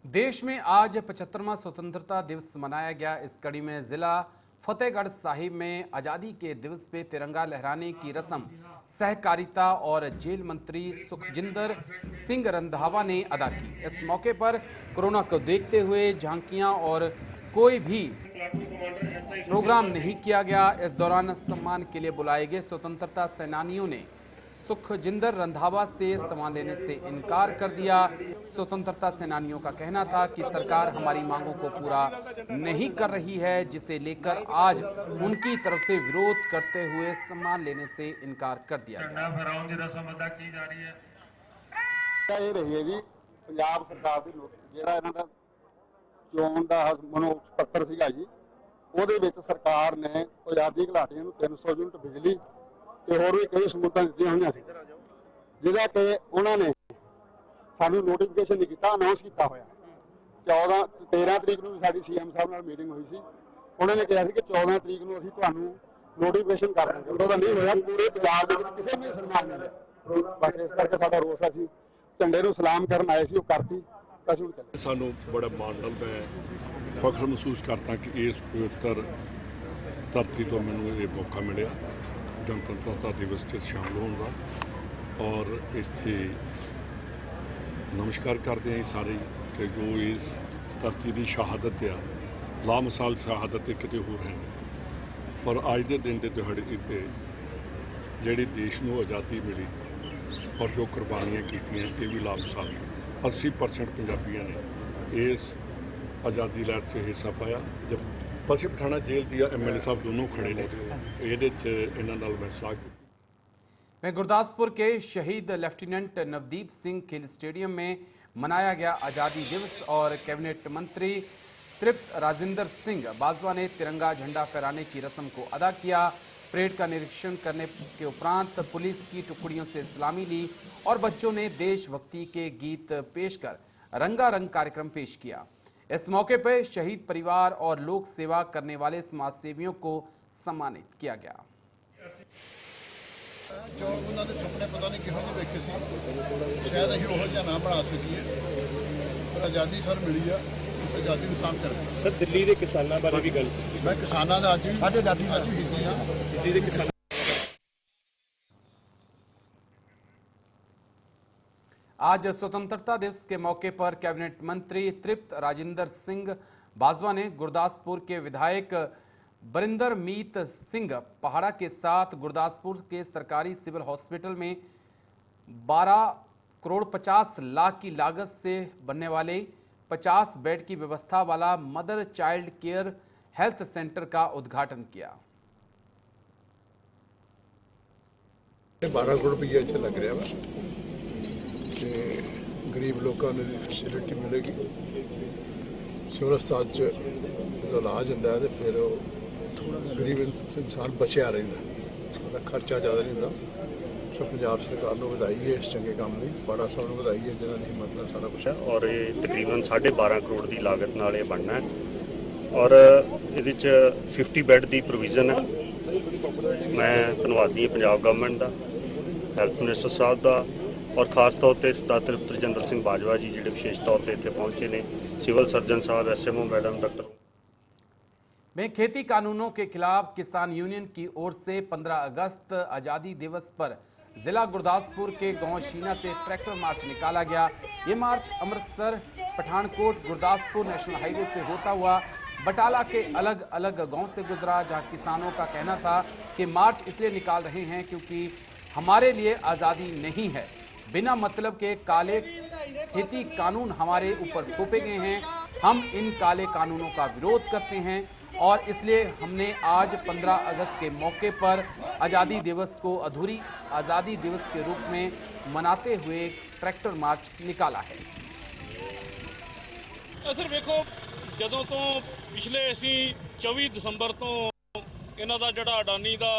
देश में आज 75वां स्वतंत्रता दिवस मनाया गया। इस कड़ी में जिला फतेहगढ़ साहिब में आज़ादी के दिवस पे तिरंगा लहराने की रस्म सहकारिता और जेल मंत्री सुखजिंदर सिंह रंधावा ने अदा की। इस मौके पर कोरोना को देखते हुए झांकियां और कोई भी प्रोग्राम नहीं किया गया। इस दौरान सम्मान के लिए बुलाए गए स्वतंत्रता सेनानियों ने सुखजिंदर रंधावा से सम्मान लेने से इनकार कर दिया। स्वतंत्रता सेनानियों का कहना था कि सरकार हमारी मांगों को पूरा नहीं कर रही है, जिसे लेकर आज उनकी तरफ से विरोध करते हुए सम्मान लेने से इनकार कर दिया गया। जी पंजाब सरकार दी ਜਿਹੜਾ ਇਹਨਾਂ ਦਾ ਚੋਣ ਦਾ ਮਨੋਰਥ ਪੱਤਰ ਸੀਗਾ ਜੀ, ਉਹਦੇ ਵਿੱਚ ਸਰਕਾਰ ਨੇ ਆਜ਼ਾਦੀ ਘੁਲਾਟੀਆਂ ਨੂੰ 300 ਯੂਨਿਟ ਬਿਜਲੀ ਤੇ ਹੋਰ ਵੀ ਕਈ ਸਹੂਲਤਾਂ ਦਿੱਤੀਆਂ ਹੋਈਆਂ ਸੀ, ਜਿਹਦਾ ਕਿ ਉਹਨਾਂ ਨੇ ਸਾਨੂੰ ਨੋਟੀਫਿਕੇਸ਼ਨ ਨਹੀਂ ਕੀਤਾ, ਅਨਾਉਂਸ ਕੀਤਾ ਹੋਇਆ। 13 ਤਰੀਕ ਨੂੰ ਸਾਡੀ ਸੀਐਮ ਸਾਹਿਬ ਨਾਲ ਮੀਟਿੰਗ ਹੋਈ ਸੀ। ਉਹਨਾਂ ਨੇ ਕਿਹਾ ਸੀ ਕਿ 14 ਤਰੀਕ ਨੂੰ ਅਸੀਂ ਤੁਹਾਨੂੰ ਨੋਟੀਫਿਕੇਸ਼ਨ ਕਰ ਦਾਂਗੇ। ਉਹਦਾ ਨਹੀਂ ਹੋਇਆ। ਪੂਰੇ ਪੰਜਾਬ ਦੇ ਵਿੱਚ ਕਿਸੇ ਨੇ ਸਨਮਾਨ ਨਹੀਂ ਲਿਆ। ਬਸ ਇਸ ਕਰਕੇ ਸਾਡਾ ਰੋਸ ਸੀ, ਝੰਡੇ ਨੂੰ ਸਲਾਮ ਕਰਨ ਆਏ ਸੀ, ਉਹ ਕਰਤੀ। ਸਾਨੂੰ ਬੜਾ ਮਾਣ ਨਾਲ ਮੈਂ ਫਖਰ ਮਹਿਸੂਸ ਕਰਦਾ ਕਿ ਇਸ ਪਵਿੱਤਰ ਧਰਤੀ ਤੋਂ ਮੈਨੂੰ ਇਹ ਮੌਕਾ ਮਿਲਿਆ ਗਣਤੰਤਰਤਾ ਦਿਵਸ 'ਚ ਸ਼ਾਮਲ ਹੋਣ ਦਾ। ਔਰ ਇੱਥੇ ਨਮਸਕਾਰ ਕਰਦੇ ਹਾਂ ਸਾਰੇ ਕਿ ਜੋ ਇਸ ਧਰਤੀ ਦੀ ਸ਼ਹਾਦਤ ਆ, ਲਾਮਿਸਾਲ ਸ਼ਹਾਦਤ ਕਿਤੇ ਹੋਰ ਹੈ। ਪਰ ਅੱਜ ਦੇ ਦਿਨ ਦੇ ਦਿਹਾੜੇ ਉੱਤੇ ਜਿਹੜੀ ਦੇਸ਼ ਨੂੰ ਆਜ਼ਾਦੀ ਮਿਲੀ ਔਰ ਜੋ ਕੁਰਬਾਨੀਆਂ ਕੀਤੀਆਂ, ਇਹ ਵੀ ਲਾਮਿਸਾਲ 80% ਪੰਜਾਬੀਆਂ ਨੇ ਇਸ ਆਜ਼ਾਦੀ ਲਹਿਰ 'ਚ ਹਿੱਸਾ ਪਾਇਆ। ਜਦ ਪਸ਼ੀ ਪਠਾਣਾ ਜੇਲ੍ਹ ਦੀ ਐਮਐਲਏ ਸਾਹਿਬ ਦੋਨੋਂ ਖੜੇ ਨੇ, ਇਹਦੇ 'ਚ ਇਹਨਾਂ ਨਾਲ ਮੈਂ ਸਲਾह की। मैं गुरदासपुर के शहीद लेफ्टिनेंट नवदीप सिंह खेल स्टेडियम में मनाया गया आज़ादी दिवस और कैबिनेट मंत्री तृप्त राजेंद्र सिंह बाजवा ने तिरंगा झंडा फहराने की रस्म को अदा किया। परेड का निरीक्षण करने के उपरांत पुलिस की टुकड़ियों से सलामी ली और बच्चों ने देशभक्ति के गीत पेश कर रंगारंग कार्यक्रम पेश किया। इस मौके पर शहीद परिवार और लोक सेवा करने वाले समाजसेवियों को सम्मानित किया गया। जो उन्होंने सुपने पता नहीं किहो ਜਿਹੇ ਵੇਖੇ ਸੀ, ਸ਼ਾਇਦ ਅਸੀਂ ਉਹ ਜਿਹਾ ਨਾ ਬਣਾ ਸਕੀਏ, ਪਰ ਆਜ਼ਾਦੀ ਸਰ ਮਿਲੀ ਆ, ਉਸ ਆਜ਼ਾਦੀ ਨੂੰ ਸਾਂਭ ਕੇ ਰੱਖਣਾ। ਸਰ ਦਿੱਲੀ ਦੇ ਕਿਸਾਨਾਂ ਬਾਰੇ ਵੀ ਗੱਲ ਕੀਤੀ। ਮੈਂ ਕਿਸਾਨਾਂ ਦਾ ਅੱਜ ਆਜ਼ਾਦੀ ਅੱਜ ਵੀ ਕੀਤੀ ਆ। ਦਿੱਲੀ ਦੇ ਕਿਸਾਨ आज स्वतंत्रता दिवस के मौके पर कैबिनेट मंत्री तृप्त राजेंद्र सिंह बाजवा ने गुरदासपुर के विधायक बरिंदर मीत सिंह पहाड़ा के साथ गुरदासपुर के सरकारी सिविल हॉस्पिटल में 12 करोड़ 50 लाख की लागत से बनने वाले 50 बेड की व्यवस्था वाला mother child care health centre का उद्घाटन किया। 12 करोड़ रुपया ਇੱਥੇ ਲੱਗ ਰਿਹਾ ਵਾ ਤੇ ਗਰੀਬ ਲੋਕਾਂ ਨੂੰ ਫੈਸਿਲਿਟੀ ਮਿਲੇਗੀ। ਸਿਵਲ ਹਸਪਤਾਲ 'ਚ ਇਲਾਜ ਹੁੰਦਾ ਹੈ ਤੇ ਫਿਰ ਗਰੀਬ ਇਨਸਾਨ ਬਚਿਆ ਰਹਿੰਦਾ, ਉਹਦਾ ਖਰਚਾ ਜ਼ਿਆਦਾ ਨਹੀਂ ਹੁੰਦਾ। ਸੋ ਪੰਜਾਬ ਸਰਕਾਰ ਨੂੰ ਵਧਾਈ ਹੈ ਇਸ ਚੰਗੇ ਕੰਮ ਲਈ, ਬੜਾ ਸਾਹਿਬ ਨੂੰ ਵਧਾਈ ਹੈ ਜਿਹਨਾਂ ਦੀ ਹਿੰਮਤ ਨਾਲ ਸਾਰਾ ਕੁਛ ਹੈ। ਔਰ ਇਹ ਤਕਰੀਬਨ 12.5 ਕਰੋੜ ਦੀ ਲਾਗਤ ਨਾਲ ਇਹ ਬਣਨਾ ਹੈ ਔਰ ਇਹਦੇ 'ਚ 50 ਬੈੱਡ ਦੀ ਪ੍ਰੋਵੀਜ਼ਨ ਹੈ। ਮੈਂ ਧੰਨਵਾਦੀ ਹਾਂ ਪੰਜਾਬ ਗਵਰਨਮੈਂਟ ਦਾ, ਹੈਲਥ ਮਿਨਿਸਟਰ ਸਾਹਿਬ ਦਾ और खास तौर पर सरदार तृप्त राजेंद्र सिंह बाजवा जी जो विशेष तौर पर इतने पहुँचे ने, सिविल सर्जन साहब, SMO मैडम, डॉक्टर। में खेती कानूनों के खिलाफ किसान यूनियन की ओर से 15 अगस्त आज़ादी दिवस पर जिला गुरदासपुर के गांव शीना से ट्रैक्टर मार्च निकाला गया। ये मार्च अमृतसर पठानकोट गुरदासपुर नेशनल हाईवे से होता हुआ बटाला के अलग अलग गांव से गुजरा, जहां किसानों का कहना था कि मार्च इसलिए निकाल रहे हैं क्योंकि हमारे लिए आज़ादी नहीं है, बिना मतलब के काले खेती कानून हमारे ऊपर थोपे गए हैं, हम इन काले कानूनों का विरोध करते हैं और इसलिए हमने आज 15 अगस्त के मौके पर आज़ादी दिवस को अधूरी आज़ादी दिवस के रूप में मनाते हुए ट्रैक्टर मार्च निकाला है। सर देखो, ਜਦੋਂ ਤੋਂ ਪਿਛਲੇ ਅਸੀਂ 24 ਦਸੰਬਰ ਤੋਂ ਇਹਨਾਂ ਦਾ ਜਿਹੜਾ ਅਡਾਨੀ ਦਾ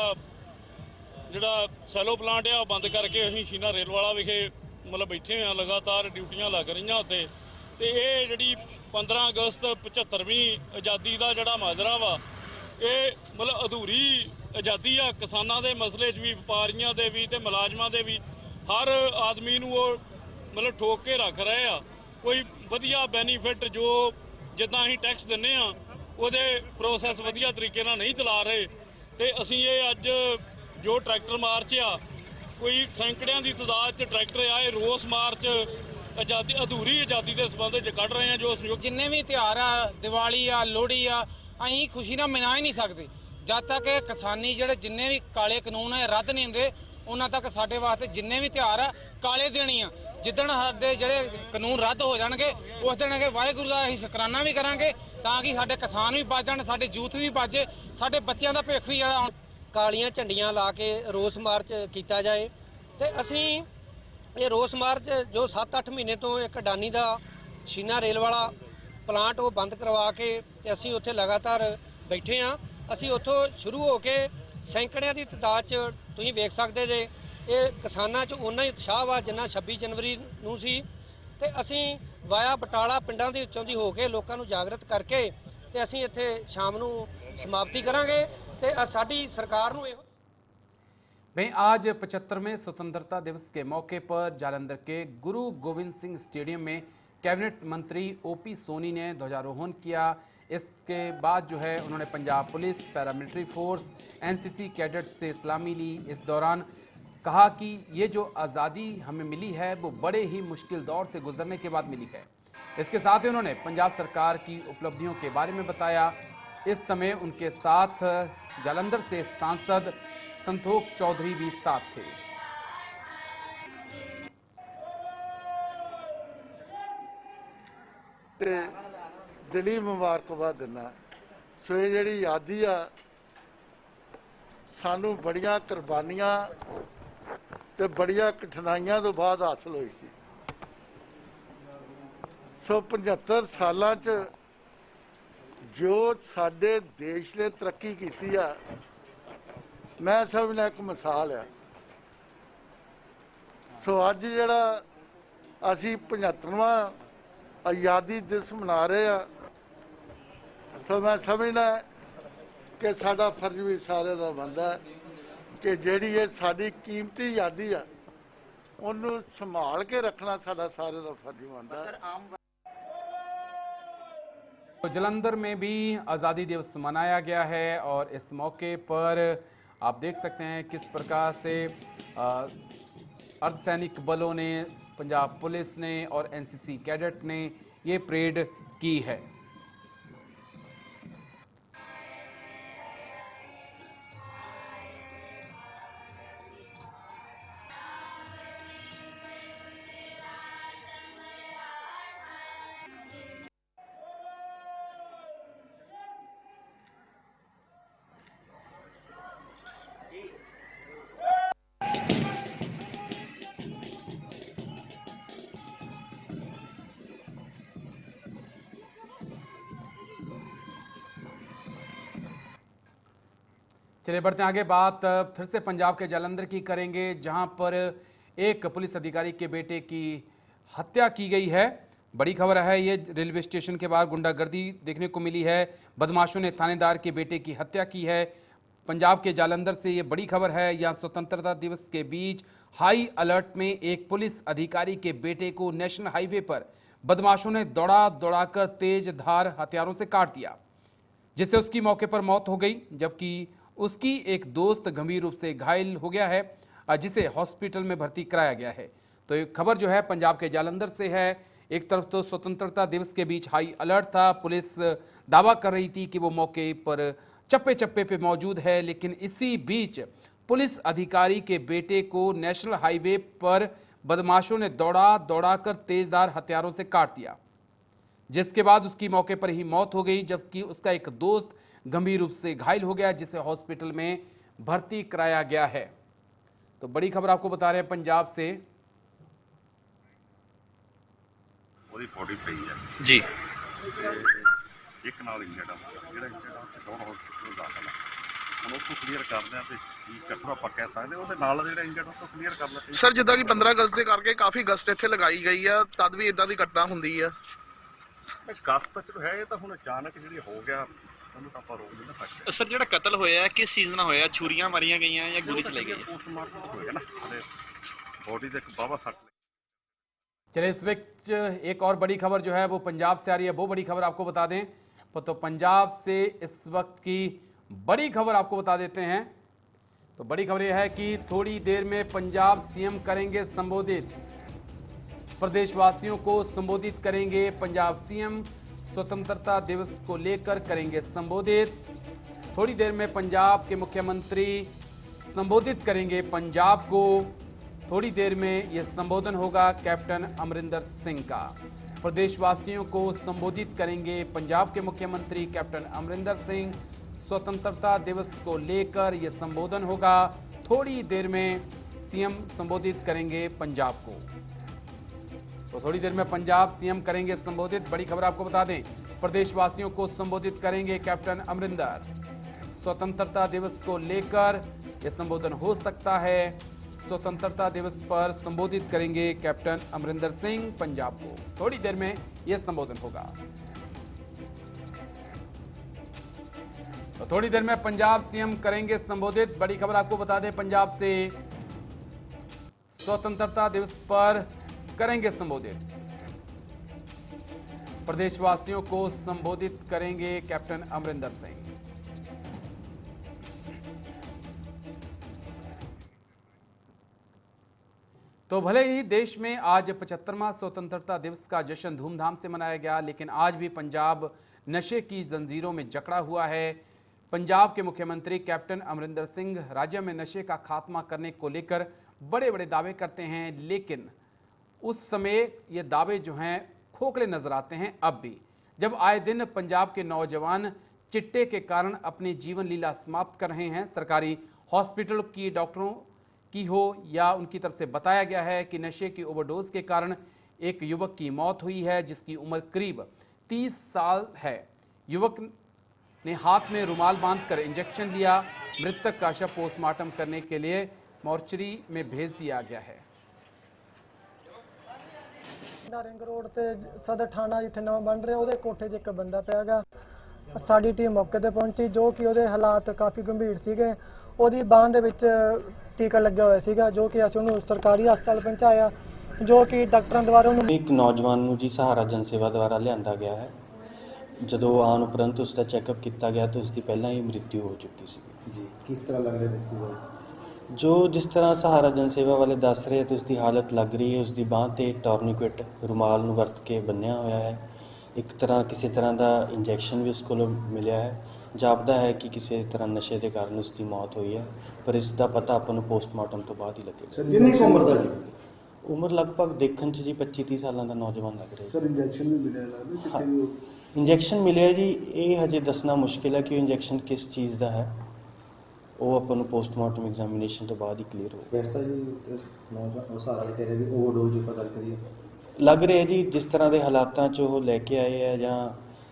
ਜਿਹੜਾ ਸੈਲੋ ਪਲਾਂਟ ਆ ਬੰਦ ਕਰਕੇ ਅਸੀਂ ਸ਼ੀਨਾ ਰੇਲ ਵਾਲਾ ਵਿਖੇ ਮਤਲਬ ਬੈਠੇ ਹਾਂ, ਲਗਾਤਾਰ ਡਿਊਟੀਆਂ ਲੱਗ ਰਹੀਆਂ ਉੱਤੇ। ਤੇ ਇਹ ਜਿਹੜੀ 15 ਅਗਸਤ 75ਵੀਂ ਆਜ਼ਾਦੀ ਦਾ ਜਿਹੜਾ ਮਾਜਰਾ ਵਾ, ਇਹ ਮਤਲਬ ਅਧੂਰੀ ਆਜ਼ਾਦੀ ਆ। ਕਿਸਾਨਾਂ ਦੇ ਮਸਲੇ 'ਚ ਵੀ, ਵਪਾਰੀਆਂ ਦੇ ਵੀ ਤੇ ਮੁਲਾਜ਼ਮਾਂ ਦੇ ਵੀ, ਹਰ ਆਦਮੀ ਨੂੰ ਉਹ ਮਤਲਬ ਠੋਕ ਕੇ ਰੱਖ ਰਹੇ ਆ। ਕੋਈ ਵਧੀਆ ਬੈਨੀਫਿਟ ਜੋ ਜਿੱਦਾਂ ਅਸੀਂ ਟੈਕਸ ਦਿੰਨੇ ਆ ਉਹਦੇ ਪ੍ਰੋਸੈਸ ਵਧੀਆ ਤਰੀਕੇ ਨਾਲ ਨਹੀਂ ਚਲਾ ਰਹੇ। ਤੇ ਅਸੀਂ ਇਹ ਅੱਜ ਜੋ ਟਰੈਕਟਰ ਮਾਰਚ ਆ, ਕੋਈ ਸੈਂਕੜਿਆਂ ਦੀ ਤਾਦਾਦ 'ਚ ਟਰੈਕਟਰ ਆਏ ਰੋਸ ਮਾਰਚ ਆਜ਼ਾਦੀ ਅਧੂਰੀ ਆਜ਼ਾਦੀ ਦੇ ਸੰਬੰਧ 'ਚ ਕੱਢ ਰਹੇ ਆ। ਜੋ ਸੰਯੁਕਤ ਜਿੰਨੇ ਵੀ ਤਿਉਹਾਰ ਆ, ਦੀਵਾਲੀ ਆ, ਲੋਹੜੀ ਆ, ਅਸੀਂ ਖੁਸ਼ੀ ਨਾਲ ਮਨਾ ਹੀ ਨਹੀਂ ਸਕਦੇ ਜਦ ਤੱਕ ਇਹ ਕਿਸਾਨੀ ਜਿਹੜੇ ਜਿੰਨੇ ਵੀ ਕਾਲੇ ਕਾਨੂੰਨ ਹੈ ਰੱਦ ਨਹੀਂ ਹੁੰਦੇ ਉਹਨਾਂ ਤੱਕ ਸਾਡੇ ਵਾਸਤੇ ਜਿੰਨੇ ਵੀ ਤਿਉਹਾਰ ਆ ਕਾਲੇ ਦੇਣੀ ਆ। ਜਿੱਦਣ ਸਾਡੇ ਜਿਹੜੇ ਕਾਨੂੰਨ ਰੱਦ ਹੋ ਜਾਣਗੇ ਉਸ ਦਿਨ ਅਗੇ ਵਾਹਿਗੁਰੂ ਦਾ ਅਸੀਂ ਸ਼ੁਕਰਾਨਾ ਵੀ ਕਰਾਂਗੇ ਤਾਂ ਕਿ ਸਾਡੇ ਕਿਸਾਨ ਵੀ ਬਚ ਜਾਣ, ਸਾਡੇ ਯੂਥ ਵੀ ਬਚੇ, ਸਾਡੇ ਬੱਚਿਆਂ ਦਾ ਭਵਿੱਖ ਵੀ ਜਿਹੜਾ ਕਾਲੀਆਂ ਝੰਡੀਆਂ ਲਾ ਕੇ ਰੋਸ ਮਾਰਚ ਕੀਤਾ ਜਾਏ। ਤੇ ਅਸੀਂ ਇਹ ਰੋਸ ਮਾਰਚ ਜੋ 7-8 ਮਹੀਨੇ ਤੋਂ ਇੱਕ ਅਡਾਨੀ ਦਾ ਸ਼ੀਨਾ ਰੇਲ ਵਾਲਾ ਪਲਾਂਟ ਉਹ ਬੰਦ ਕਰਵਾ ਕੇ ਤੇ ਅਸੀਂ ਉੱਥੇ ਲਗਾਤਾਰ ਬੈਠੇ ਹਾਂ। ਅਸੀਂ ਉੱਥੋਂ ਸ਼ੁਰੂ ਹੋ ਕੇ ਸੈਂਕੜਿਆਂ ਦੀ ਤਾਦਾਦ 'ਚ ਤੁਸੀਂ ਵੇਖ ਸਕਦੇ ਜੇ ਇਹ ਕਿਸਾਨਾਂ 'ਚ ਉਨਾ ਹੀ ਉਤਸ਼ਾਹ ਵਾ ਜਿੰਨਾ 26 ਜਨਵਰੀ ਨੂੰ ਸੀ। ਤੇ ਅਸੀਂ ਵਾਇਆ ਬਟਾਲਾ ਪਿੰਡਾਂ ਦੇ ਵਿੱਚੋਂ ਦੀ ਹੋ ਕੇ ਲੋਕਾਂ ਨੂੰ ਜਾਗਰਤ ਕਰਕੇ ਤੇ ਅਸੀਂ ਇੱਥੇ ਸ਼ਾਮ ਨੂੰ ਸਮਾਪਤੀ ਕਰਾਂਗੇ। ਤੇ ਸਾਡੀ ਸਰਕਾਰ ਨੂੰ ਇਹੋ वहीं आज 75वें स्वतंत्रता दिवस के मौके पर जालंधर के गुरु गोविंद सिंह स्टेडियम में कैबिनेट मंत्री ओपी सोनी ने ध्वजारोहण किया। इसके बाद जो है उन्होंने Punjab police, paramilitary force, NCC cadets से सलामी ली। इस दौरान कहा कि ये जो आज़ादी हमें मिली है वो बड़े ही मुश्किल दौर से गुजरने के बाद मिली है। इसके साथ ही उन्होंने पंजाब सरकार की उपलब्धियों के बारे में बताया। इस समय उनके साथ जालंधर से सांसद संतोख चौधरी भी साथ थे। ਤੇ ਦਿਲੀ ਮੁਬਾਰਕਬਾਦ ਦਿੰਦਾ। ਸੋ ਇਹ ਜਿਹੜੀ ਆਜ਼ਾਦੀ ਆ ਸਾਨੂੰ ਬੜੀਆਂ ਕੁਰਬਾਨੀਆਂ ਤੇ ਬੜੀਆਂ ਕਠਿਨਾਈਆਂ ਤੋਂ ਬਾਅਦ ਹਾਸਲ ਹੋਈ ਸੀ। ਸੋ 75 ਸਾਲਾਂ 'ਚ ਜੋ ਸਾਡੇ ਦੇਸ਼ ਨੇ ਤਰੱਕੀ ਕੀਤੀ ਆ ਮੈਂ ਸਮਝਦਾ ਇੱਕ ਮਿਸਾਲ ਆ। ਸੋ ਅੱਜ ਜਿਹੜਾ ਅਸੀਂ 75ਵਾਂ ਆਜ਼ਾਦੀ ਦਿਵਸ ਮਨਾ ਰਹੇ ਆ, ਸੋ ਮੈਂ ਸਮਝਦਾ ਕਿ ਸਾਡਾ ਫਰਜ਼ ਵੀ ਸਾਰਿਆਂ ਦਾ ਬਣਦਾ ਕਿ ਜਿਹੜੀ ਇਹ ਸਾਡੀ ਕੀਮਤੀ ਆਜ਼ਾਦੀ ਆ ਉਹਨੂੰ ਸੰਭਾਲ ਕੇ ਰੱਖਣਾ ਸਾਡਾ ਸਾਰਿਆਂ ਦਾ फर्ज बनता। तो जालंधर में भी आज़ादी दिवस मनाया गया है और इस मौके पर आप देख सकते हैं किस प्रकार से अर्धसैनिक बलों ने, पंजाब पुलिस ने और एनसीसी कैडेट ने ये परेड की है। चलिए बढ़ते हैं आगे। बात फिर से पंजाब के जालंधर की करेंगे, जहां पर एक पुलिस अधिकारी के बेटे की हत्या की गई है। बड़ी खबर है, ये रेलवे स्टेशन के बाहर गुंडागर्दी देखने को मिली है। बदमाशों ने थानेदार के बेटे की हत्या की है। पंजाब के जालंधर से ये बड़ी खबर है। यहाँ स्वतंत्रता दिवस के बीच हाई अलर्ट में एक पुलिस अधिकारी के बेटे को नेशनल हाईवे पर बदमाशों ने दौड़ाकर तेज धार हथियारों से काट दिया, जिससे उसकी मौके पर मौत हो गई, जबकि उसकी एक दोस्त गंभीर रूप से घायल हो गया है, जिसे हॉस्पिटल में भर्ती कराया गया है। तो ये खबर जो है पंजाब के जालंधर से है। एक तरफ तो स्वतंत्रता दिवस के बीच हाई अलर्ट था, पुलिस दावा कर रही थी कि वो मौके पर चप्पे चप्पे पे मौजूद है, लेकिन इसी बीच पुलिस अधिकारी के बेटे को नेशनल हाईवे पर बदमाशों ने दौड़ाकर तेजधार हथियारों से काट दिया, जिसके बाद उसकी मौके पर ही मौत हो गई, जबकि उसका एक दोस्त गंभीर रूप से घायल हो गया, जिसे हॉस्पिटल में भर्ती कराया गया है। तो बड़ी खबर आपको बता रहे हैं पंजाब से। ਉਹਦੀ ਬੋਡੀ ਪਈ ਹੈ ਜੀ ਇੱਕ ਨਾਲ ਇੰਜਰਡ ਆ, ਜਿਹੜਾ ਇੰਜਰਡ ਆ ਡਾਊਨ ਹਸਪੀਟਲ ਦਾਖਲ ਆ। ਹੁਣ ਉਹ ਤੋਂ ਕਲੀਅਰ ਕਰਦੇ ਆ ਤੇ ਕੀ ਕਰਨਾ ਆਪਾਂ ਕਹਿ ਸਕਦੇ ਉਹਦੇ ਨਾਲ ਜਿਹੜਾ ਇੰਜਰਡ ਉਹ ਤੋਂ ਕਲੀਅਰ ਕਰ ਲੈਂਦੇ। ਸਰ ਜਿੱਦਾਂ ਕਿ 15 ਅਗਸਤ ਦੇ ਕਰਕੇ ਕਾਫੀ ਗਸਤ ਇੱਥੇ ਲਗਾਈ ਗਈ ਆ, ਤਦ ਵੀ ਇਦਾਂ ਦੀ ਘਟਨਾ ਹੁੰਦੀ ਆ। ਗਸਤ ਚ ਹੈ, ਇਹ ਤਾਂ ਹੁਣ ਅਚਾਨਕ ਜਿਹੜੀ ਹੋ ਗਿਆ ਉਹਨੂੰ ਤਾਂ ਆਪਾਂ ਰੋਕ ਨਹੀਂ ਨਾ ਸਕਦੇ। ਸਰ ਜਿਹੜਾ ਕਤਲ ਹੋਇਆ ਕਿਸ ਚੀਜ਼ ਨਾਲ ਹੋਇਆ? ਛੁਰੀਆਂ ਮਾਰੀਆਂ ਗਈਆਂ ਜਾਂ ਗੋਲੀ ਚਲਾਈ ਗਈ? ਪੋਸਟਮਾਰਟਮ ਹੋਏਗਾ ਨਾ, ਬੋਡੀ ਦੇ ਇੱਕ ਬਾਵਾ ਸੱਟ चलिए इस वक्त एक और बड़ी खबर जो है वो पंजाब से आ रही है, वो बड़ी खबर आपको बता दें। तो पंजाब से इस वक्त की बड़ी खबर आपको बता देते हैं। तो बड़ी खबर यह है कि थोड़ी देर में पंजाब सीएम करेंगे संबोधित, प्रदेशवासियों को संबोधित करेंगे पंजाब सीएम, स्वतंत्रता दिवस को लेकर करेंगे संबोधित। थोड़ी देर में पंजाब के मुख्यमंत्री संबोधित करेंगे पंजाब को। थोड़ी देर में यह संबोधन होगा कैप्टन अमरिंदर सिंह का। प्रदेशवासियों को संबोधित करेंगे पंजाब के मुख्यमंत्री कैप्टन अमरिंदर सिंह। स्वतंत्रता दिवस को लेकर यह संबोधन होगा। थोड़ी देर में सीएम संबोधित करेंगे पंजाब को। तो थोड़ी देर में पंजाब सीएम करेंगे संबोधित। बड़ी खबर आपको बता दें, प्रदेशवासियों को संबोधित करेंगे कैप्टन अमरिंदर। स्वतंत्रता दिवस को लेकर यह संबोधन हो सकता है। स्वतंत्रता दिवस पर संबोधित करेंगे कैप्टन अमरिंदर सिंह पंजाब को। थोड़ी देर में यह संबोधन होगा। तो थोड़ी देर में पंजाब सीएम करेंगे संबोधित। बड़ी खबर आपको बता दें, पंजाब से स्वतंत्रता दिवस पर करेंगे संबोधित। प्रदेशवासियों को संबोधित करेंगे कैप्टन अमरिंदर सिंह। तो भले ही देश में आज 75वां स्वतंत्रता दिवस का जश्न धूमधाम से मनाया गया, लेकिन आज भी पंजाब नशे की जंजीरों में जकड़ा हुआ है। पंजाब के मुख्यमंत्री कैप्टन अमरिंदर सिंह राज्य में नशे का खात्मा करने को लेकर बड़े बड़े दावे करते हैं, लेकिन उस समय ये दावे जो हैं खोखले नजर आते हैं अब भी, जब आए दिन पंजाब के नौजवान चिट्टे के कारण अपनी जीवन लीला समाप्त कर रहे हैं। सरकारी हॉस्पिटल की डॉक्टरों की हो या उनकी तरफ से बताया गया है कि नशे की ओवरडोज के कारण एक युवक की मौत हुई है जिसकी उम्र करीब 30 साल है। युवक ने हाथ में रुमाल बांधकर इंजेक्शन लिया। मृतक का शव पोस्टमार्टम करने के लिए मोर्चरी में भेज दिया गया है। रिंग रोड ते सदर थाना जिथे नवा बन रहा ਉਹਦੇ ਕੋਠੇ 'ਚ ਇੱਕ ਬੰਦਾ ਪਿਆ ਗਾ। ਸਾਡੀ ਟੀਮ ਮੌਕੇ ਤੇ ਪਹੁੰਚੀ ਜੋ ਕਿ ਉਹਦੇ ਹਾਲਾਤ ਕਾਫੀ ਗੰਭੀਰ ਸੀਗੇ। ਉਹਦੀ ਬਾਂਹ ਦੇ ਵਿੱਚ ਟੀਕਾ ਲੱਗਿਆ ਹੋਇਆ ਸੀਗਾ ਜੋ ਕਿ ਅਸੀਂ ਉਹਨੂੰ ਸਰਕਾਰੀ ਹਸਪਤਾਲ ਪਹੁੰਚਾਇਆ ਜੋ ਕਿ ਡਾਕਟਰਾਂ ਦੁਆਰਾ ਉਹਨੂੰ ਇੱਕ ਨੌਜਵਾਨ ਨੂੰ ਜੀ ਸਹਾਰਾ ਜਨ ਸੇਵਾ ਦੁਆਰਾ ਲਿਆਂਦਾ ਗਿਆ ਹੈ। ਜਦੋਂ ਆਉਣ ਉਪਰੰਤ ਉਸ ਦਾ ਚੈੱਕਅਪ ਕੀਤਾ ਗਿਆ ਤਾਂ ਉਸ ਦੀ ਪਹਿਲਾਂ ਹੀ ਮ੍ਰਿਤੂ ਹੋ ਚੁੱਕੀ ਸੀ ਜੀ। ਕਿਸ ਤਰ੍ਹਾਂ ਲੱਗ ਰਿਹਾ ਵਿਅਕਤੀ ਦਾ? जो जिस तरह सहारा जन सेवा वाले दस रहे थे उसकी हालत लग रही है उसकी बांह ते टॉर्निकेट रुमाल ਨੂੰ ਵਰਤ ਕੇ ਬੰਨਿਆ ਹੋਇਆ ਹੈ। ਇੱਕ ਤਰ੍ਹਾਂ ਕਿਸੇ ਤਰ੍ਹਾਂ ਦਾ ਇੰਜੈਕਸ਼ਨ ਵੀ ਉਸ ਕੋਲ ਮਿਲਿਆ ਹੈ। ਜਾਪਦਾ ਹੈ ਕਿ ਕਿਸੇ ਤਰ੍ਹਾਂ ਨਸ਼ੇ ਦੇ ਕਾਰਨ ਉਸ ਦੀ ਮੌਤ ਹੋਈ ਹੈ, ਪਰ ਇਸ ਦਾ ਪਤਾ ਆਪਾਂ ਨੂੰ ਪੋਸਟਮਾਰਟਮ ਤੋਂ ਬਾਅਦ ਹੀ ਲੱਗੇਗਾ। ਕਿੰਨੀ ਉਮਰ ਦਾ ਜੀ? ਉਮਰ ਲਗਭਗ ਦੇਖਣ 'ਚ ਜੀ 25-30 ਸਾਲਾਂ ਦਾ ਨੌਜਵਾਨ ਲੱਗ ਰਿਹਾ। ਸਰ ਇੰਜੈਕਸ਼ਨ ਵੀ ਮਿਲਿਆ ਲੱਗਦਾ ਕਿਤੇ ਵੀ? ਇੰਜੈਕਸ਼ਨ ਮਿਲਿਆ ਜੀ, ਇਹ ਹਜੇ ਦੱਸਣਾ ਮੁਸ਼ਕਿਲ ਹੈ ਕਿ ਉਹ ਇੰਜੈਕਸ਼ਨ ਕਿਸ ਚੀਜ਼ ਦਾ ਹੈ। ਉਹ ਆਪਾਂ ਨੂੰ ਪੋਸਟਮਾਰਟਮ ਐਗਜ਼ਾਮੀਨੇਸ਼ਨ ਤੋਂ ਬਾਅਦ ਹੀ ਕਲੀਅਰ ਹੋਊਗਾ। ਵੈਸੇ ਤਾਂ ਜੀ ਨੌਜਵਾਨ ਸਾਰਾ ਵਾਲੇ ਕਹਿ ਰਹੇ ਵੀ ਓਵਰਡੋਜ਼ ਦੀ ਗੱਲ ਕਰੀਏ ਲੱਗ ਰਿਹਾ ਜੀ ਜਿਸ ਤਰ੍ਹਾਂ ਦੇ ਹਾਲਾਤਾਂ 'ਚ ਉਹ ਲੈ ਕੇ ਆਏ ਆ ਜਾਂ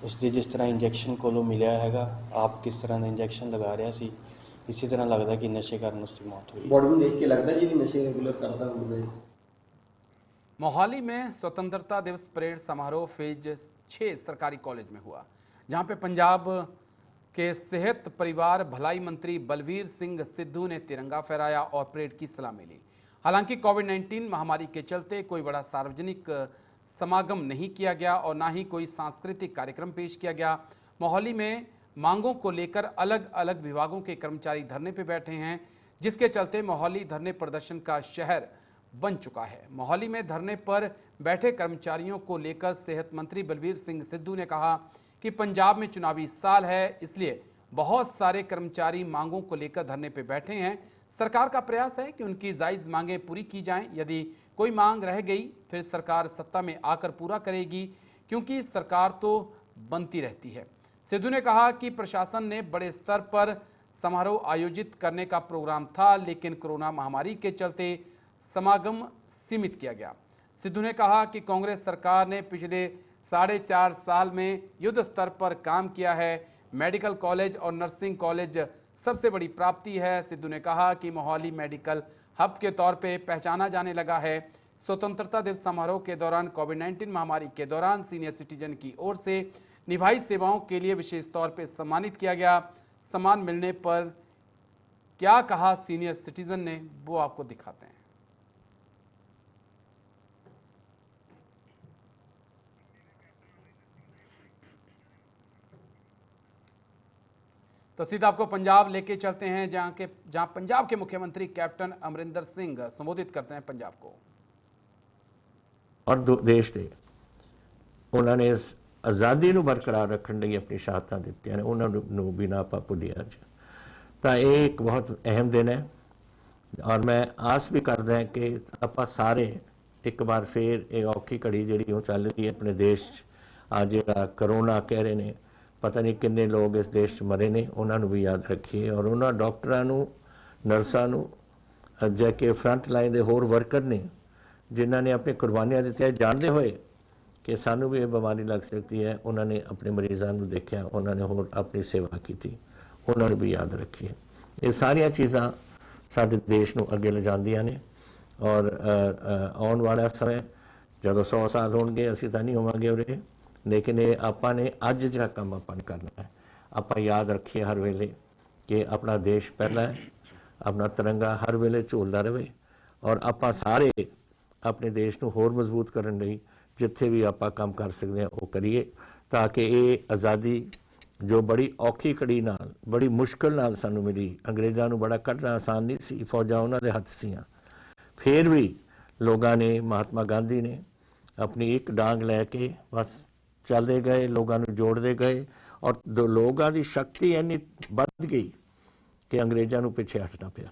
ਉਸ ਦੇ ਜਿਸ ਤਰ੍ਹਾਂ ਇੰਜੈਕਸ਼ਨ ਕੋਲੋਂ ਮਿਲਿਆ ਹੈਗਾ, ਆਪ ਕਿਸ ਤਰ੍ਹਾਂ ਦਾ ਇੰਜੈਕਸ਼ਨ ਲਗਾ ਰਿਹਾ ਸੀ, ਇਸੇ ਤਰ੍ਹਾਂ ਲੱਗਦਾ ਕਿ ਨਸ਼ੇ ਕਾਰਨ ਉਸ ਦੀ ਮੌਤ ਹੋਈ। ਬੋਡੀ ਨੂੰ ਦੇਖ ਕੇ ਲੱਗਦਾ ਜੀ ਨਸ਼ੇ ਰੈਗੂਲਰ ਕਰਦਾ ਹੋਊਗਾ। मोहाली में स्वतंत्रता दिवस परेड समारोह फेज 6 सरकारी कॉलेज में हुआ, जहां पे पंजाब के सेहत परिवार भलाई मंत्री बलवीर सिंह सिद्धू ने तिरंगा फहराया और परेड की सलामी ली। हालांकि कोविड-19 महामारी के चलते कोई बड़ा सार्वजनिक समागम नहीं किया गया और ना ही कोई सांस्कृतिक कार्यक्रम पेश किया गया। मोहाली में मांगों को लेकर अलग अलग विभागों के कर्मचारी धरने पर बैठे हैं, जिसके चलते मोहाली धरने प्रदर्शन का शहर बन चुका है। मोहाली में धरने पर बैठे कर्मचारियों को लेकर सेहत मंत्री बलवीर सिंह सिद्धू ने कहा कि पंजाब में चुनावी साल है, इसलिए बहुत सारे कर्मचारी मांगों को लेकर धरने पर बैठे हैं। सरकार का प्रयास है कि उनकी जायज़ मांगें पूरी की जाएं। यदि कोई मांग रह गई फिर सरकार सत्ता में आकर पूरा करेगी, क्योंकि सरकार तो बनती रहती है। सिद्धू ने कहा कि प्रशासन ने बड़े स्तर पर समारोह आयोजित करने का प्रोग्राम था, लेकिन कोरोना महामारी के चलते समागम सीमित किया गया। सिद्धू ने कहा कि कांग्रेस सरकार ने पिछले 4.5 साल में युद्ध स्तर पर काम किया है। मेडिकल कॉलेज और नर्सिंग कॉलेज सबसे बड़ी प्राप्ति है। सिद्धू ने कहा कि मोहाली मेडिकल हब के तौर पे पहचाना जाने लगा है। स्वतंत्रता दिवस समारोह के दौरान कोविड-19 महामारी के दौरान सीनियर सिटीजन की ओर से निभाई सेवाओं के लिए विशेष तौर पे सम्मानित किया गया। सम्मान मिलने पर क्या कहा सीनियर सिटीजन ने, वो आपको दिखाते हैं। तो सीधा आपको पंजाब लेके चलते हैं, जहां पंजाब के मुख्यमंत्री कैप्टन अमरिंदर सिंह संबोधित करते हैं पंजाब को। और देश के उन्होंने इस आज़ादी को बरकरार रखने लिए अपनी शहादतां दित्तियां ने, उन्होंने भी ना आपां भुल्लीए। अज तो ये एक बहुत अहम दिन है और मैं आस भी करदा है कि आपां सारे एक बार फिर ये औखी घड़ी जिहड़ी चल रही है अपने देश आ जिहड़ा करोना कह रहे ने, पता नहीं किन्ने लोग इस देश मरे ने, उन्होंने भी याद रखिए। और उन्होंने डॉक्टरां नूं, नर्सां नूं, जैके फ्रंट लाइन के होर वर्कर ने जिन्होंने अपनी कुर्बानियां दित्तियां, जानते हुए कि सानू भी ये बीमारी लग सकती है, उन्होंने अपने मरीजों को देखा, उन्होंने होर अपनी सेवा की, उन्होंने भी याद रखिए। ये सारिया चीज़ां साडे देश नूं अगे ले जांदियां ने और आने वाला समय जदों 100 साल होणगे असीं तां नहीं होवांगे उरे, लेकिन ये आपां ने अज जिहड़ा काम आपां ने करना है, आपां याद रखिए हर वेले कि अपना देश पहला है, अपना तिरंगा हर वेले झूलदा रहे और आपां सारे अपने देश को होर मजबूत करने लई जिथे भी आपां काम कर सकते हैं वो करिए, ताकि ये आज़ादी जो बड़ी औखी कड़ी नाल बड़ी मुश्किल नाल सानू मिली, अंग्रेज़ों को बड़ा कढ़ना आसान नहीं सी, फौजां उन्हां दे हत्थ सीआं, फिर भी लोगों ने, महात्मा गांधी ने अपनी एक डांग लैके बस चलते गए, लोगों को जोड़ते गए और लोगों की शक्ति इन्नी बढ़ गई कि अंग्रेज़ों को पिछे हटना पिया।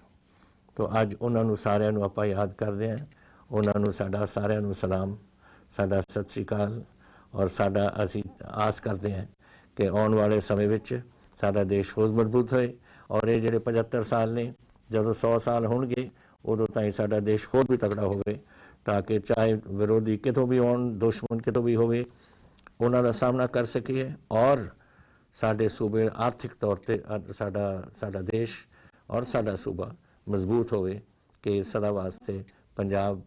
तो अज उन्होंने सारिਆਂ ਨੂੰ ਆਪਾਂ याद करते हैं, उन्होंने साडा सारिਆਂ ਨੂੰ सलाम, साडा सत श्री अकाल और साडा असी आस करते हैं कि आने वाले समय विच साडा देश होर मजबूत होए और ये जिहड़े 75 साल ने जदों 100 साल होणगे उदों ताईं साडा देश होर भी तगड़ा होवे, ताकि चाहे विरोधी कितों भी आउण, दुश्मन कितों भी होवे, उन्हां दा सामना कर सकीए और साडे सूबे आर्थिक तौर पर साडा देश और साडा सूबा मजबूत होवे कि सदा वास्ते पंजाब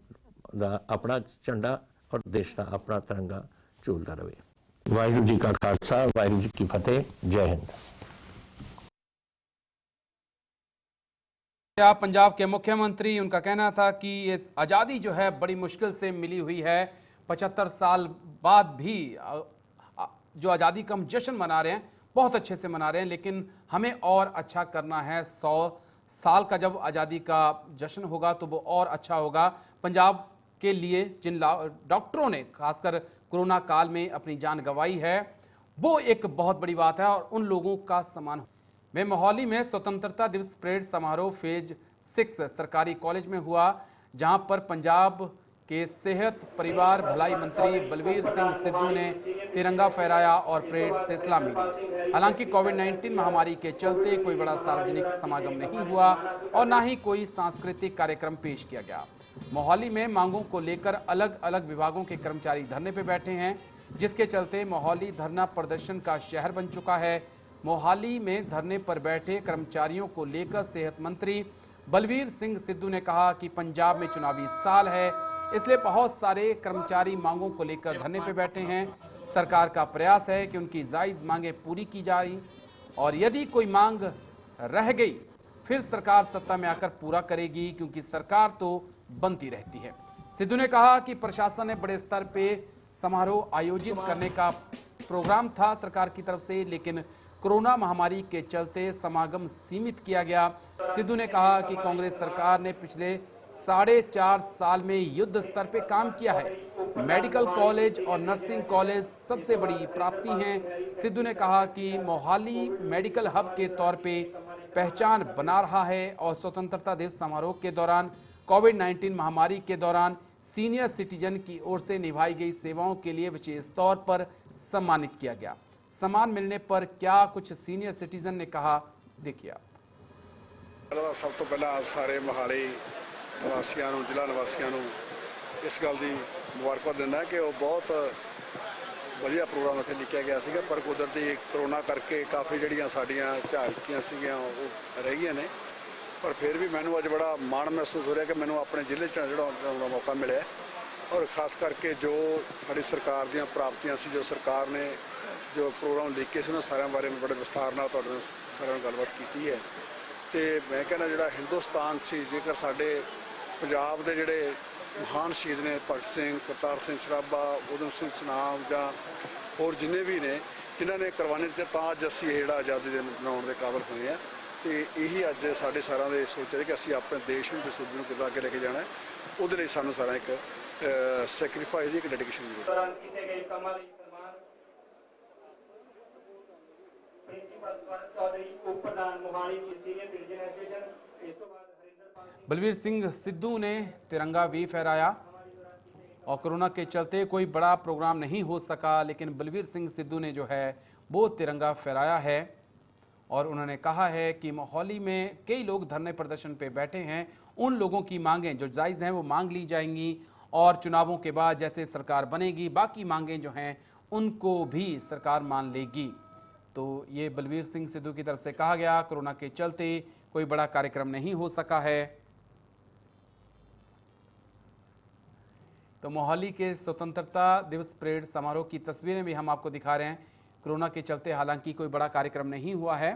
दा अपना झंडा और देश का अपना तिरंगा झूलता रहे। वाहिगुरू जी का खालसा, वाहिगुरू जी की फतेह, जय हिंद। पंजाब के मुख्यमंत्री, उनका कहना था कि ये आज़ादी जो है बड़ी मुश्किल से मिली हुई है, 75 साल बाद भी जो आज़ादी का हम जश्न मना रहे हैं बहुत अच्छे से मना रहे हैं, लेकिन हमें और अच्छा करना है। 100 साल का जब आज़ादी का जश्न होगा तो वो और अच्छा होगा। पंजाब के लिए जिन डॉक्टरों ने खासकर कोरोना काल में अपनी जान गंवाई है वो एक बहुत बड़ी बात है और उन लोगों का सम्मान में मोहाली में स्वतंत्रता दिवस परेड समारोह फेज 6 सरकारी कॉलेज में हुआ, जहां पर पंजाब के सेहत परिवार भलाई मंत्री बलवीर सिंह सिद्धू ने तिरंगा फहराया और परेड से सलामी ली। हालांकि कोविड-19 महामारी के चलते कोई बड़ा सार्वजनिक समागम नहीं हुआ और ना ही कोई सांस्कृतिक कार्यक्रम पेश किया गया। मोहाली में मांगों को लेकर अलग अलग विभागों के कर्मचारी धरने पर बैठे हैं, जिसके चलते मोहाली धरना प्रदर्शन का शहर बन चुका है। मोहाली में धरने पर बैठे कर्मचारियों को लेकर सेहत मंत्री बलवीर सिंह सिद्धू ने कहा कि पंजाब में चुनावी साल है, इसलिए बहुत सारे कर्मचारी मांगों को लेकर धरने पर बैठे हैं। सरकार का प्रयास है कि उनकी जायज़ मांगें पूरी की जाए और यदि कोई मांग रह गई फिर सरकार सत्ता में आकर पूरा करेगी, क्योंकि सरकार तो बनती रहती है। सिद्धू ने कहा कि प्रशासन ने बड़े स्तर पे समारोह आयोजित करने का प्रोग्राम था सरकार की तरफ से, लेकिन कोरोना महामारी के चलते समागम सीमित किया गया। सिद्धू ने कहा कि कांग्रेस सरकार ने पिछले 4.5 साल में युद्ध स्तर पे काम किया है। मेडिकल कॉलेज और नर्सिंग कॉलेज सबसे बड़ी प्राप्ति हैं। सिद्धू ने कहा कि मोहाली मेडिकल हब के तौर पे पहचान बना रहा है और स्वतंत्रता दिवस समारोह के दौरान कोविड-19 महामारी के दौरान सीनियर सिटीजन की ओर से निभाई गई सेवाओं के लिए विशेष तौर पर सम्मानित किया गया। सम्मान मिलने पर क्या कुछ सीनियर सिटीजन ने कहा, देखिए आप। सब तो पहला सारे मोहाली निवासियों, जिला निवासियों इस गल की मुबारकबाद देना कि वो बहुत वधिया प्रोग्राम इत्थे लिखा गया सीगा, पर कुदरती करोना करके काफ़ी जड़ियाँ साड़ियाँ झाड़कियाँ सीगियां वो रह गई ने, पर फिर भी मैनू अज बड़ा माण महसूस हो रहा कि मैनू अपने जिले चढ़ाने मौका मिले और खास करके जो साड़ी सरकार दी प्राप्तियां सी, जो सरकार ने जो प्रोग्राम लिखे से उन्होंने सारे बारे में बड़े विस्तार नाल तुहाडे सारिਆਂ ਨਾਲ गलबात की है। तो मैं कहना जो हिंदुस्तान से जेकर साडे पंजाब के जोड़े महान शहीद ने भगत सिंह, करतार सिंह सराभा, उधम सिंह सनाम, ਹੋਰ ਜਿੰਨੇ ਵੀ ਨੇ ਜਿਨ੍ਹਾਂ ਨੇ ਕੁਰਬਾਨੀ ਦਿੱਤੀ ਤਾਂ ਅੱਜ ਅਸੀਂ ਇਹ ਜਿਹੜਾ ਆਜ਼ਾਦੀ ਦਿਨ ਮਨਾਉਣ ਦੇ ਕਾਬਿਲ ਹੋਏ ਆ। ਤੇ ਇਹੀ ਅੱਜ ਸਾਡੇ ਸਾਰਿਆਂ ਦੇ ਸੋਚ ਹੈ ਕਿ ਅਸੀਂ ਆਪਣੇ ਦੇਸ਼ ਨੂੰ ਤੇ ਸੂਬੇ ਨੂੰ ਕਿੱਦਾਂ ਅੱਗੇ ਲੈ ਕੇ ਜਾਣਾ ਹੈ। ਉਹਦੇ ਲਈ ਸਾਨੂੰ ਸਾਰਾ ਇੱਕ ਸੈਕਰੀਫਾਈਸ ਦੀ ਇੱਕ ਡੈਡੀਕੇਸ਼ਨ ਦੀ ਜ਼ਰੂਰਤ ਹੈ। ਕੀਤੇ ਗਏ ਕੰਮਾਂ ਲਈ ਸਨਮਾਨ ਪ੍ਰਿੰਸੀਪਲ ਸਵਰਨ ਚੌਧਰੀ ਉਪ ਪ੍ਰਧਾਨ ਮੋਹਾਲੀ ਸੀਨੀਅਰ ਸਿਟੀਜ਼ਨ ਐਸੋਸੀਏਸ਼ਨ। ਇਸ ਤੋਂ ਬਾਅਦ बलवीर सिंह सिद्धू ने तिरंगा भी फहराया और कोरोना के चलते कोई बड़ा प्रोग्राम नहीं हो सका, लेकिन बलवीर सिंह सिद्धू ने जो है वो तिरंगा फहराया है और उन्होंने कहा है कि मोहाली में कई लोग धरने प्रदर्शन पे बैठे हैं, उन लोगों की मांगें जो जायज़ हैं वो मांग ली जाएंगी और चुनावों के बाद जैसे सरकार बनेगी बाकी मांगें जो हैं उनको भी सरकार मान लेगी। तो ये बलवीर सिंह सिद्धू की तरफ से कहा गया। कोरोना के चलते कोई बड़ा कार्यक्रम नहीं हो सका है। तो मोहाली के स्वतंत्रता दिवस परेड समारोह की तस्वीरें भी हम आपको दिखा रहे हैं। कोरोना के चलते हालांकि कोई बड़ा कार्यक्रम नहीं हुआ है।